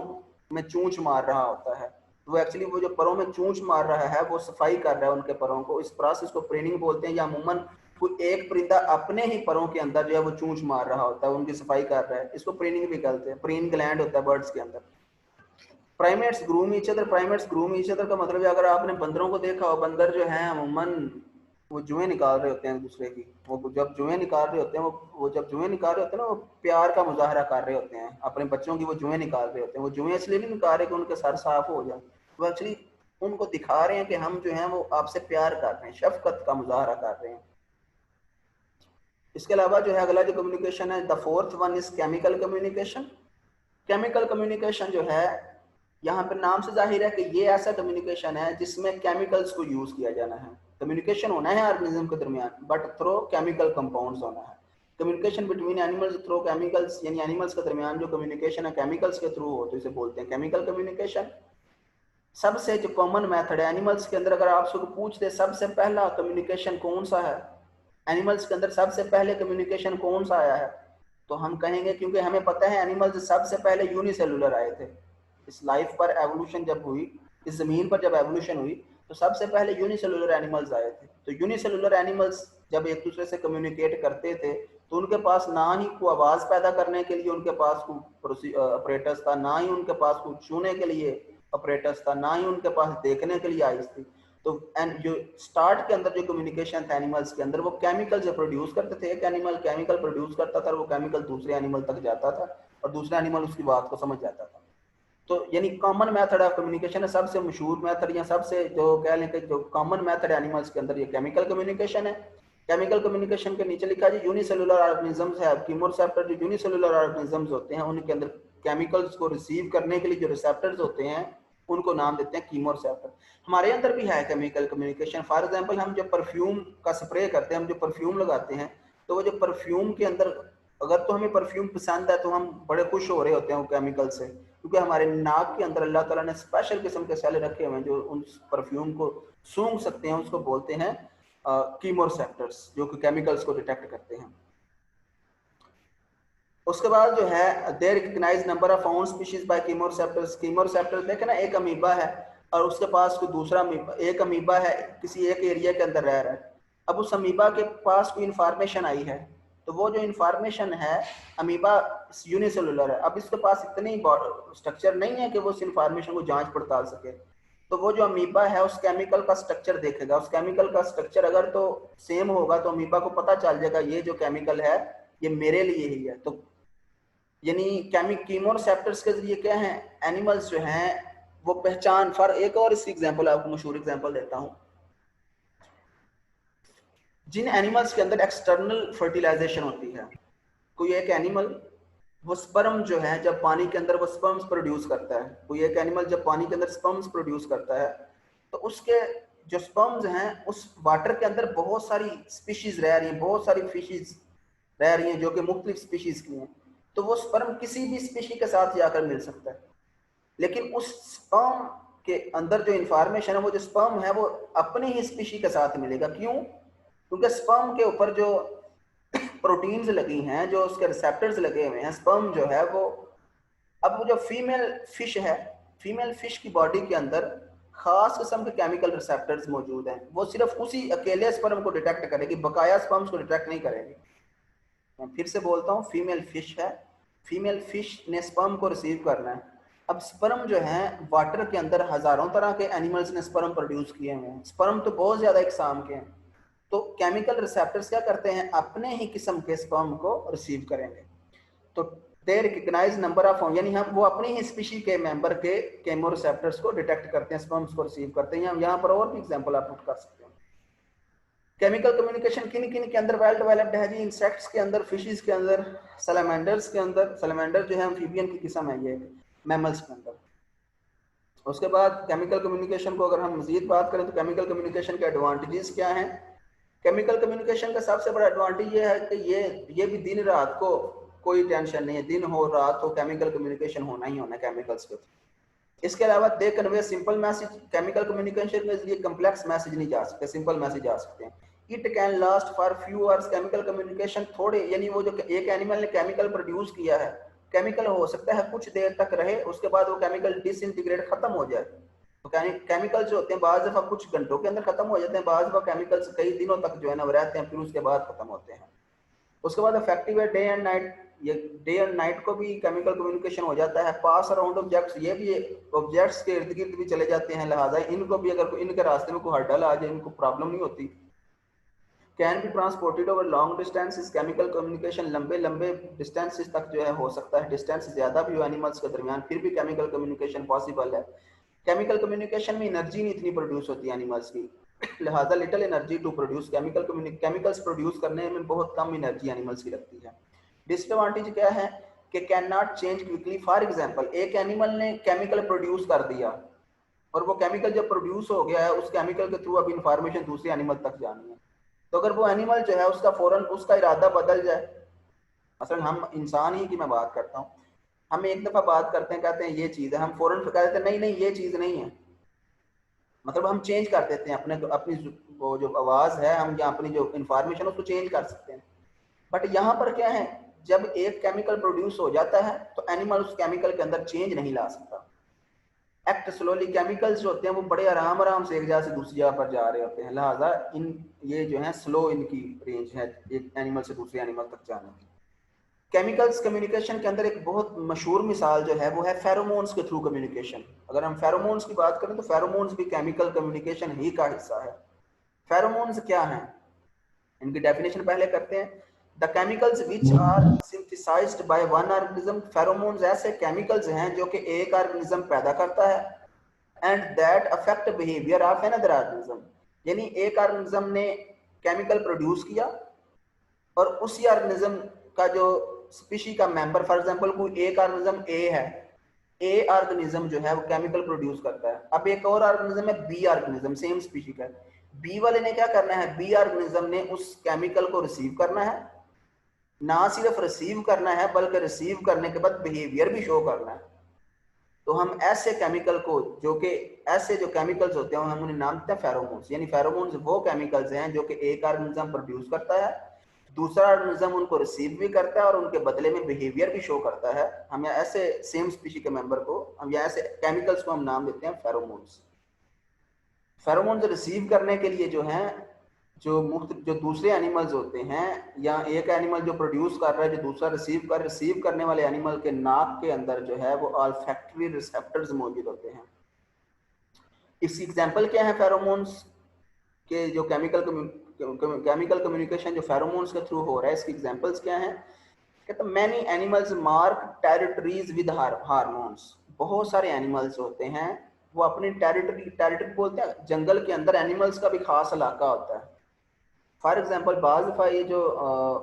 में चूंच मार रहा होता है, वो एक्चुअली वो जो परों में चूंच मार रहा है वो सफाई कर रहा है उनके परों को, इस प्रोसेस को प्रेनिंग बोलते हैं। या अमूमन कोई एक परिंदा अपने ही परों के अंदर जो है वो चूंच मार रहा होता है, उनकी सफाई कर रहा है, इसको प्रेनिंग भी कहते हैं, प्रीन ग्लैंड होता है बर्ड्स के अंदर। Primates groom each other, primates groom each other का मतलब है अगर आपने बंदरों को देखा हो, बंदर जो है अमूमन वो जुएं निकाल रहे होते हैं दूसरे की, वो जब जुएं निकाल रहे होते हैं वो जब जुएं निकाल रहे होते हैं ना वो प्यार का मुजाहरा कर रहे होते हैं अपने बच्चों की, वो जुएं निकाल रहे होते हैं। वो जुएं इसलिए नहीं निकाल रहे कि उनके सर साफ हो जाए, वो एक्चुअली उनको दिखा रहे हैं कि हम जो है वो आपसे प्यार कर रहे हैं, शफकत का मुजाहरा कर रहे हैं। इसके अलावा जो है अगला जो कम्युनिकेशन है, the fourth one is chemical communication. Chemical communication जो है यहाँ पे नाम से जाहिर है कि ये ऐसा कम्युनिकेशन है जिसमें केमिकल्स को यूज किया जाना है। कम्युनिकेशन होना है ऑर्गेनिज्म के दरमियान बट थ्रो केमिकल कंपाउंड्स होना है। Communication between animals through chemicals, यानी एनिमल्स के दरमियान जो कम्युनिकेशन है केमिकल्स के थ्रू हो तो इसे बोलते हैं केमिकल कम्युनिकेशन। सबसे जो कॉमन मेथड है एनिमल्स के अंदर, अगर आपसे पूछते सबसे पहला कम्युनिकेशन कौन सा है, एनिमल्स के अंदर सबसे पहले कम्युनिकेशन कौन सा आया है, तो हम कहेंगे, क्योंकि हमें पता है एनिमल्स सबसे पहले यूनिसेलुलर आए थे। इस लाइफ पर एवोल्यूशन जब हुई, इस जमीन पर जब एवोल्यूशन हुई तो सबसे पहले यूनिसेलुलर एनिमल्स आए थे। तो यूनिसेलुलर एनिमल्स जब एक दूसरे से कम्युनिकेट करते थे तो उनके पास ना ही कोई आवाज पैदा करने के लिए उनके पास कोई ऑपरेटर्स था, ना ही उनके पास कुछ छूने के लिए ऑपरेटर्स था, ना ही उनके पास देखने के लिए आइज थी। तो एंड जो स्टार्ट के अंदर जो कम्युनिकेशन था एनिमल्स के अंदर वो केमिकल जो प्रोड्यूस करते थे, एक एनिमल केमिकल प्रोड्यूस करता था और वो केमिकल दूसरे एनिमल तक जाता था और दूसरा एनिमल उसकी बात को समझ जाता था। तो यानी कॉमन मेथड ऑफ कम्युनिकेशन है, सबसे मशहूर मेथड या सबसे जो कह लें कि जो कॉमन मेथड एनिमल्स के अंदर ये केमिकल कम्युनिकेशन है। केमिकल कम्युनिकेशन के नीचे लिखा है यूनिसेलुलर ऑर्गेनिजम्स है। कीमोरेसेप्टर जो यूनिसेलुलर ऑर्गेनिजम्स होते हैं उनके अंदर केमिकल्स को रिसीव करने के लिए जो रिसेप्टर्स होते हैं उनको नाम देते हैं कीमोरेसेप्टर। हमारे अंदर भी है केमिकल कम्युनिकेशन। फॉर एग्जांपल हम जब परफ्यूम का स्प्रे करते हैं, हम जो परफ्यूम लगाते हैं, तो वो जो परफ्यूम के अंदर अगर तो हमें परफ्यूम पसंद है तो हम बड़े खुश हो रहे होते हैं वो केमिकल से, क्योंकि हमारे नाक के अंदर अल्लाह ताला ने स्पेशल किस्म के सेल रखे हुए हैं जो उस परफ्यूम को सूंघ सकते हैं। उसको बोलते हैं कीमोरेसेप्टर्स, जो कि केमिकल्स को डिटेक्ट करते हैं। उसके बाद जो है they recognise number of found species by chemoreceptors. Chemoreceptors देखे ना, एक अमीबा है और उसके पास कोई दूसरा अमीबा, एक अमीबा है किसी एक एरिया के अंदर रह रहा है। अब उस अमीबा के पास कोई इंफॉर्मेशन आई है, तो वो जो इंफॉर्मेशन है, अमीबा यूनिसेलुलर है, अब इसके पास इतनी स्ट्रक्चर नहीं है कि वो उस इंफॉर्मेशन को जांच पड़ताल सके। तो वो जो अमीबा है उस केमिकल का स्ट्रक्चर देखेगा। उस केमिकल का स्ट्रक्चर अगर तो सेम होगा तो अमीबा को पता चल जाएगा ये जो केमिकल है ये मेरे लिए ही है। तो यानी कीमोरेसेप्टर्स के जरिए क्या है, एनिमल्स जो हैं वो पहचान। फॉर एक और इसकी एग्जांपल, आपको मशहूर एग्जांपल देता हूं। जिन एनिमल्स के अंदर एक्सटर्नल फर्टिलाइजेशन होती है, कोई एक एनिमल वो स्पर्म जो है जब पानी के अंदर वो स्पर्म्स प्रोड्यूस करता है, कोई एक एनिमल जब पानी के अंदर स्पर्म्स प्रोड्यूस करता है, तो उसके जो स्पर्म्स हैं उस वाटर के अंदर बहुत सारी स्पीशीज रह रही हैं, बहुत सारी फिशेज रह रही हैं जो कि मुख्तलिफ स्पीशीज की हैं। तो वो स्पर्म किसी भी स्पीशी के साथ जाकर मिल सकता है, लेकिन उस स्पर्म के अंदर जो इंफॉर्मेशन है, वो जो स्पर्म है वो अपनी ही स्पीशी के साथ मिलेगा। क्यों? क्योंकि स्पर्म के ऊपर जो प्रोटीन्स लगी हैं, जो उसके रिसेप्टर्स लगे हुए हैं, स्पर्म जो है वो, अब वो जो फीमेल फिश है, फीमेल फिश की बॉडी के अंदर खास किस्म के केमिकल रिसेप्टर्स मौजूद हैं। वो सिर्फ उसी अकेले स्पर्म को डिटेक्ट करेगी, बकाया स्पर्म्स को डिटेक्ट नहीं करेगी। मैं फिर से बोलता हूँ, फीमेल फिश है, फीमेल फिश ने स्पर्म को रिसीव करना है। अब स्पर्म जो है वाटर के अंदर हजारों तरह के एनिमल्स ने स्पर्म प्रोड्यूस किए हुए हैं, स्पर्म तो बहुत ज्यादा इकसाम के हैं। तो केमिकल रिसेप्टर्स क्या करते हैं, अपने ही किस्म के स्पर्म को रिसीव करेंगे। तो दे रिकग्नाइज नंबर ऑफ, यानी हम वो अपनी ही स्पीशी के मेंबर के केमोरेसेप्टर्स को डिटेक्ट करते हैं, स्पर्म्स को रिसीव करते हैं। यहाँ पर और भी एग्जांपल आप पुट कर सकते हैं। केमिकल कम्युनिकेशन किन किन के अंदर वेल डेवलप्ड है जी? इंसेक्ट्स के अंदर, फिशेस के अंदर, सैलमेंडर्स के अंदर, सैलमेंडर जो है एम्फीबियन की किस्म है ये, मैमल्स के अंदर। उसके बाद केमिकल कम्युनिकेशन को अगर हम मजीद बात करें तो केमिकल कम्युनिकेशन के एडवांटेजेस क्या हैं? केमिकल कम्युनिकेशन का सबसे बड़ा एडवांटेज ये है कि ये भी दिन रात को कोई टेंशन नहीं है, दिन हो रात हो केमिकल कम्युनिकेशन होना ही होना केमिकल्स के। इसके अलावा they convey simple message. Chemical communication के जरिए कम्प्लेक्स मैसेज नहीं जा सकते, सिंपल मैसेज जा सकते हैं। It can last for few hours. Chemical communication थोड़े, यानी वो जो एक एनिमल ने केमिकल प्रोड्यूस किया है, केमिकल हो सकता है कुछ देर तक रहे, उसके बाद वो केमिकल डिसइंटीग्रेट खत्म हो जाए। तो केमिकल्स जो होते हैं बाज दफा कुछ घंटों के अंदर खत्म हो जाते हैं, बाज दफा केमिकल्स कई दिनों तक जो है ना वो रहते हैं, फिर उसके बाद खत्म होते हैं। उसके बाद इफेक्टिव है डे एंड नाइट। ये डे एंड नाइट को भी केमिकल कम्युनिकेशन हो जाता है। पास अराउंड ऑब्जेक्ट्स, ये भी ऑब्जेक्ट्स के इर्द गिर्द भी चले जाते हैं, लिहाजा इनको भी अगर इनके रास्ते में कोई हर्डल आ जाए इनको प्रॉब्लम नहीं होती। Can be transported over long distances. Chemical communication लंबे लंबे डिस्टेंसेस तक जो है हो सकता है, डिस्टेंस ज्यादा भी हो एनिमल्स के दरमियान, फिर भी केमिकल कम्युनिकेशन पॉसिबल है। केमिकल कम्युनिकेशन में एनर्जी नहीं इतनी प्रोड्यूस होती है एनिमल्स की, लिहाजा little energy to produce chemicals produce करने में बहुत कम एनर्जी एनिमल्स की लगती है। डिसएडवांटेज क्या है कि can not change quickly. For example, एक एनिमल ने केमिकल प्रोड्यूस कर दिया और वो केमिकल जब प्रोड्यूस हो गया है, उस केमिकल के थ्रू अब इंफॉर्मेशन दूसरे एनिमल तक जानी है, तो अगर वो एनिमल जो है उसका फौरन उसका इरादा बदल जाए, असल हम इंसान ही की मैं बात करता हूँ, हम एक दफा बात करते हैं, कहते हैं ये चीज है, हम फौरन कह देते हैं नहीं नहीं ये चीज नहीं है, मतलब हम चेंज कर देते हैं अपनी वो जो आवाज है, हम या अपनी जो इंफॉर्मेशन उसको चेंज कर सकते हैं। बट यहाँ पर क्या है, जब एक केमिकल प्रोड्यूस हो जाता है तो एनिमल उस केमिकल के अंदर चेंज नहीं ला सकता। Act slowly. केमिकल्स जो होते हैं वो बड़े आराम आराम से एक जगह से दूसरी जगह पर जा रहे होते हैं, लिहाजा इन ये जो है स्लो इनकी रेंज है एक एनिमल से दूसरे एनिमल तक जाने की। केमिकल्स कम्युनिकेशन के अंदर एक बहुत मशहूर मिसाल जो है वो है फेरोमोन्स के थ्रू कम्युनिकेशन। अगर हम फेरोमोन्स की बात करें तो फेरोमोन्स भी केमिकल कम्युनिकेशन ही का हिस्सा है। फेरोमोन्स क्या हैं, इनकी डेफिनेशन पहले करते हैं। The chemicals which are synthesised by one organism, pheromones ऐसे केमिकल्स हैं जो कि एक ऑर्गेनिज्म पैदा करता है, and that affect behaviour of another organism, यानी एक ऑर्गेनिज्म ने केमिकल प्रोड्यूस किया और उसी ऑर्गेनिज्म का जो स्पीशी का मेंबर, फॉर एग्जांपल कोई एक ऑर्गेनिज्म ए है, ए ऑर्गेनिज्म जो है वो केमिकल प्रोड्यूस करता है, अब एक और ऑर्गेनिज्म है बी ऑर्गेनिज्म सेम स्पीशी का, बी वाले ने क्या करना है, बी ऑर्गेनिज्म ने उस केमिकल को रिसीव करना है, ना सिर्फ रिसीव करना है बल्कि रिसीव करने के बाद बिहेवियर भी शो करना है। तो हम ऐसे केमिकल को, जो कि ऐसे जो केमिकल्स होते हैं हम उन्हें नाम देते हैं फेरोमोन्स, यानी फेरोमोन्स वो केमिकल्स हैं जो कि एक ऑर्गेनिज्म प्रोड्यूस करता है, दूसरा ऑर्गेनिज्म उनको रिसीव भी करता है और उनके बदले में बिहेवियर भी शो करता है। हम यहाँ ऐसे सेम स्पीशी के मेंबर को, हम यहाँ ऐसे केमिकल्स को हम नाम देते हैं फेरोमोन्स। फेरोमोन्स रिसीव करने के लिए जो हैं, जो दूसरे एनिमल्स होते हैं, या एक एनिमल जो प्रोड्यूस कर रहा है, जो दूसरा रिसीव करने वाले एनिमल के नाक के अंदर जो है वो ऑल्फैक्टरी रिसेप्टर्स मौजूद होते हैं। इसकी एग्जांपल क्या है फेरोमोन्स के, जो केमिकल कम्युनिकेशन जो फेरोमोन्स के थ्रू हो रहा है, इसकी एग्जांपल्स क्या हैं? कहते हैं many animals mark territories with hormones, बहुत सारे एनिमल्स होते हैं वो अपनी टेरिटरी बोलते हैं, जंगल के अंदर एनिमल्स का भी खास इलाका होता है। फॉर एग्जाम्पल बाज़ दफ़ा ये जो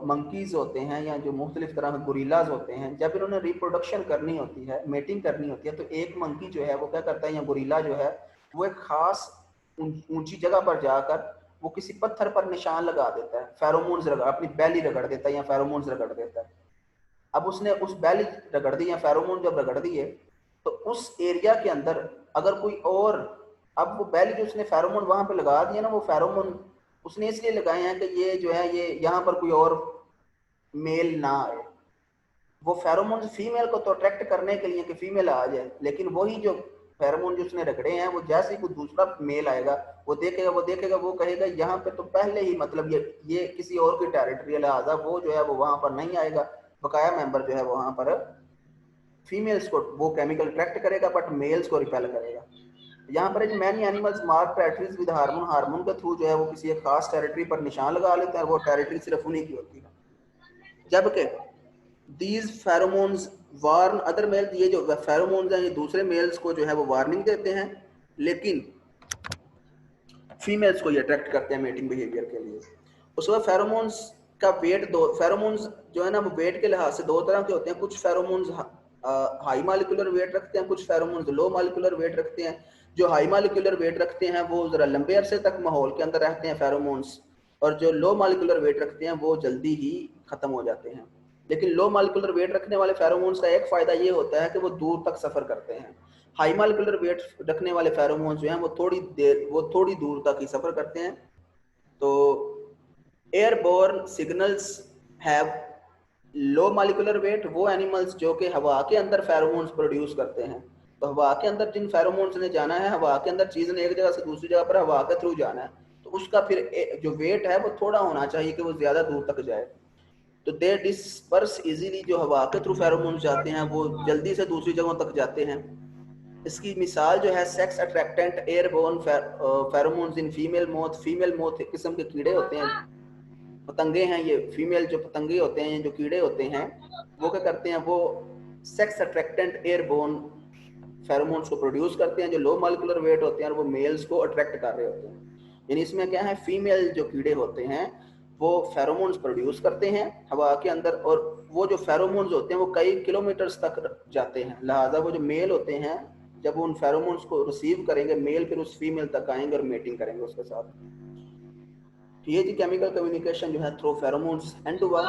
मंकीज़ होते हैं या जो मुख्तलिफ तरह के गोरिल्लाज होते हैं, जब इन्होंने रिप्रोडक्शन करनी होती है, मेटिंग करनी होती है, तो एक मंकी जो है वो क्या करता है, या गोरिल्ला जो है वो एक खास ऊंची जगह पर जाकर वो किसी पत्थर पर निशान लगा देता है, फेरोमोन्स अपनी बैली रगड़ देता है या फेरोमोन्स रगड़ देता है। अब उसने उस बैली रगड़ दी या फेरोमोन जब रगड़ दिए, तो उस एरिया के अंदर अगर कोई और, अब वो बैली जो उसने फेरोमोन वहां पे लगा दिया ना, वो फेरोमोन उसने इसलिए लगाए हैं कि ये जो है ये यहाँ पर कोई और मेल ना आए। वो फेरोमोन फीमेल को तो अट्रैक्ट करने के लिए कि फीमेल आ जाए, लेकिन वही जो फेरोमोन जो उसने रगड़े हैं वो जैसे ही कोई दूसरा मेल आएगा वो देखेगा वो कहेगा यहाँ पे तो पहले ही मतलब ये किसी और की टेरिटरी, लिहाजा वो जो है वो वहां पर नहीं आएगा, बकाया मेंबर जो है वहां पर फीमेल्स को वो केमिकल अट्रैक्ट करेगा बट मेल्स को रिपेल करेगा। यहाँ पर many animals mark territories with hormone, hormone के थ्रू जो है वो किसी एक खास टेरिटरी पर निशान लगा लेते हैं, वो टेरिटरी सिर्फ उन्हीं की होती है। जबकि these pheromones warn other male, ये जो फेरोमोन्स हैं ये दूसरे मेल्स को जो है वो वार्निंग देते हैं, लेकिन फीमेल्स को ये अट्रैक्ट करते हैं मेटिंग बिहेवियर के लिए। उसके बाद फेरोमोन्स का वेट, फेरोमोन्स जो है ना वो वेट के लिहाज से दो तरह के होते हैं, कुछ फेरोमोन्स हाई मॉलिक्यूलर वेट रखते हैं, कुछ फेरोमोन्स लो मॉलिक्यूलर वेट रखते हैं। जो हाई मॉलिक्यूलर वेट रखते हैं वो जरा लंबे अरसे तक माहौल के अंदर रहते हैं फेरोमोन्स, और जो लो मॉलिक्यूलर वेट रखते हैं वो जल्दी ही खत्म हो जाते हैं। लेकिन लो मॉलिक्यूलर वेट रखने वाले फेरोमोन्स का एक फायदा ये होता है कि वो दूर तक सफर करते हैं। हाई मॉलिक्यूलर वेट रखने वाले फेरोमोन्स जो हैं वो थोड़ी दूर तक ही सफर करते हैं। तो airborne signals have low molecular weight, वो एनिमल्स जो कि हवा के अंदर फेरोमोन्स प्रोड्यूस करते हैं, तो हवा के अंदर जिन फेरोमोन्स ने जाना है, हवा के अंदर चीज ने एक जगह से दूसरी जगह पर हवा के थ्रू जाना है, तो उसका फिर जो वेट है वो थोड़ा होना चाहिए कि वो ज्यादा दूर तक जाए। तो दे डिस्पर्स इजीली, जो हवा के थ्रू फेरोमोन्स जाते हैं वो जल्दी से दूसरी जगहों तक जाते हैं। इसकी मिसाल जो है sex attractant airborne pheromones in female moth किस्म के कीड़े होते हैं, पतंगे हैं ये, फीमेल जो पतंगे होते हैं, जो कीड़े होते हैं, वो क्या करते हैं, वो सेक्स अट्रैक्टेंट एयरबोर्न फेरोमोन्स को प्रोड्यूस करते हैं जो लो मॉलिक्यूलर वेट होते हैं और वो मेल्स को अट्रैक्ट कर रहे होते हैं। यानी इसमें क्या है, फीमेल जो कीड़े होते हैं वो फेरोमोन्स प्रोड्यूस करते हैं हवा के अंदर, और वो जो फेरोमोन्स होते हैं वो कई किलोमीटर्स तक जाते हैं, लिहाजा वो जो मेल होते हैं जब उन फेरोमोन्स को रिसीव करेंगे, मेल फिर उस फीमेल तक आएंगे और मेटिंग करेंगे उसके साथ। ये जी केमिकल कम्युनिकेशन जो है थ्रू फेरोमोन्स एंड हुआ।